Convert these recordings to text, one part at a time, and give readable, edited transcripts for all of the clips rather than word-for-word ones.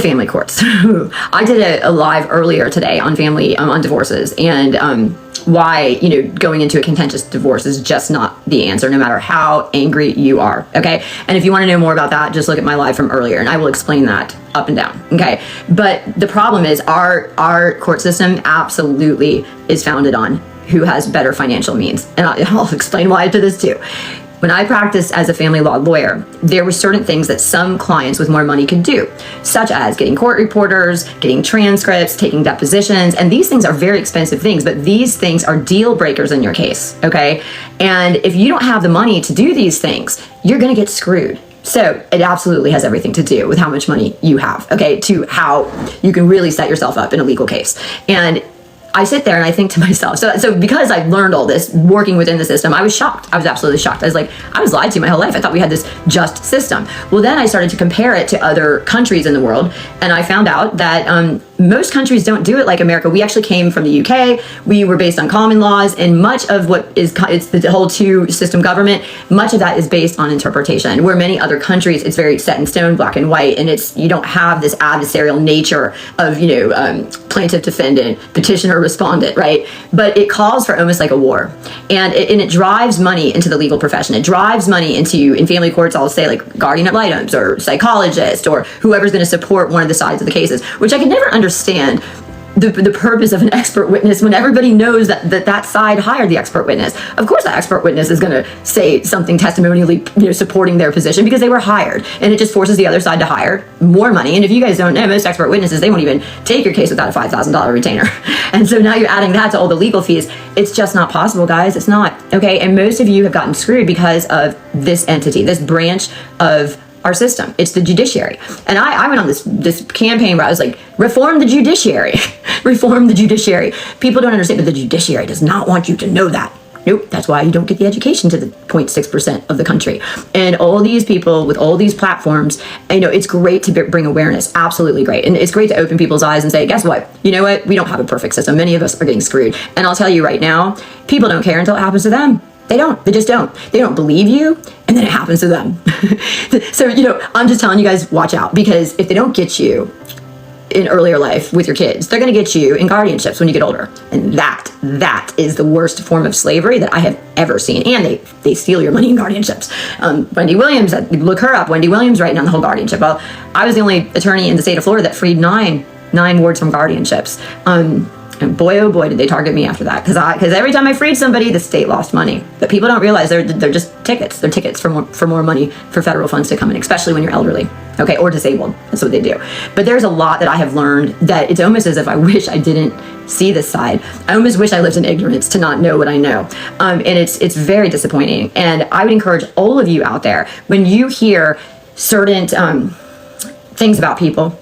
family courts. I did a live earlier today on family, on divorces, and why, going into a contentious divorce is just not the answer, no matter how angry you are. Okay. And if you want to know more about that, just look at my live from earlier and I will explain that up and down. Okay. But the problem is our court system absolutely is founded on who has better financial means. And I'll explain why to this too. When I practiced as a family law lawyer, there were certain things that some clients with more money could do, such as getting court reporters, getting transcripts, taking depositions, and these things are very expensive things, but these things are deal breakers in your case, okay? And if you don't have the money to do these things, you're gonna get screwed. So it absolutely has everything to do with how much money you have, okay, to how you can really set yourself up in a legal case. And I sit there and I think to myself, so because I've learned all this working within the system, I was shocked. I was absolutely shocked. I was like, I was lied to my whole life. I thought we had this just system. Well, then I started to compare it to other countries in the world, and I found out that most countries don't do it like America. We actually came from the UK. We were based on common laws, and much of what is, it's the whole two-system government, much of that is based on interpretation. Where many other countries, it's very set in stone, black and white, and you don't have this adversarial nature of, plaintiff, defendant, petitioner, respondent, right? But it calls for almost like a war, and it drives money into the legal profession. It drives money into, in family courts, I'll say like guardian ad litems or psychologist or whoever's going to support one of the sides of the cases, which I can never understand the purpose of an expert witness when everybody knows that side hired the expert witness. Of course that expert witness is going to say something testimonially, supporting their position because they were hired, and it just forces the other side to hire more money. And if you guys don't know, most expert witnesses, they won't even take your case without a $5,000 retainer. And so now you're adding that to all the legal fees. It's just not possible, guys. It's not. Okay. And most of you have gotten screwed because of this entity, this branch of our system. It's the judiciary. And I went on this campaign where I was like, reform the judiciary. Reform the judiciary. People don't understand that the judiciary does not want you to know that. Nope, that's why you don't get the education to the 0.6% of the country. And all these people with all these platforms, it's great to bring awareness, absolutely great. And it's great to open people's eyes and say, guess what? You know what? We don't have a perfect system. Many of us are getting screwed. And I'll tell you right now, people don't care until it happens to them. They don't. They just don't. They don't believe you, and then it happens to them. So, I'm just telling you guys, watch out, because if they don't get you in earlier life with your kids, they're going to get you in guardianships when you get older. And that is the worst form of slavery that I have ever seen. And they steal your money in guardianships. Wendy Williams, look her up. Wendy Williams writing on the whole guardianship. Well, I was the only attorney in the state of Florida that freed nine wards from guardianships. And boy, oh boy, did they target me after that. Because every time I freed somebody, the state lost money. But people don't realize they're just tickets. They're tickets for more money for federal funds to come in, especially when you're elderly, okay, or disabled. That's what they do. But there's a lot that I have learned that it's almost as if I wish I didn't see this side. I almost wish I lived in ignorance to not know what I know. And it's very disappointing. And I would encourage all of you out there, when you hear certain things about people,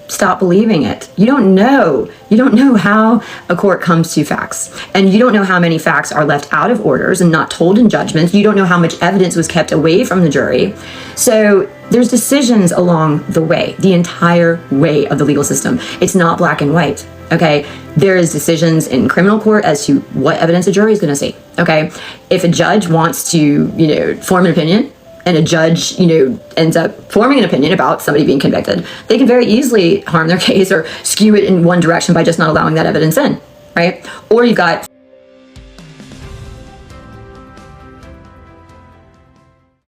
stop believing it. You don't know how a court comes to facts, and you don't know how many facts are left out of orders and not told in judgments. You don't know how much evidence was kept away from the jury. So there's decisions along the way, the entire way of the legal system. It's not black and white. Okay, there is decisions in criminal court as to what evidence a jury is going to see. Okay, if a judge wants to, form an opinion, and a judge, ends up forming an opinion about somebody being convicted, they can very easily harm their case or skew it in one direction by just not allowing that evidence in, right? Or you've got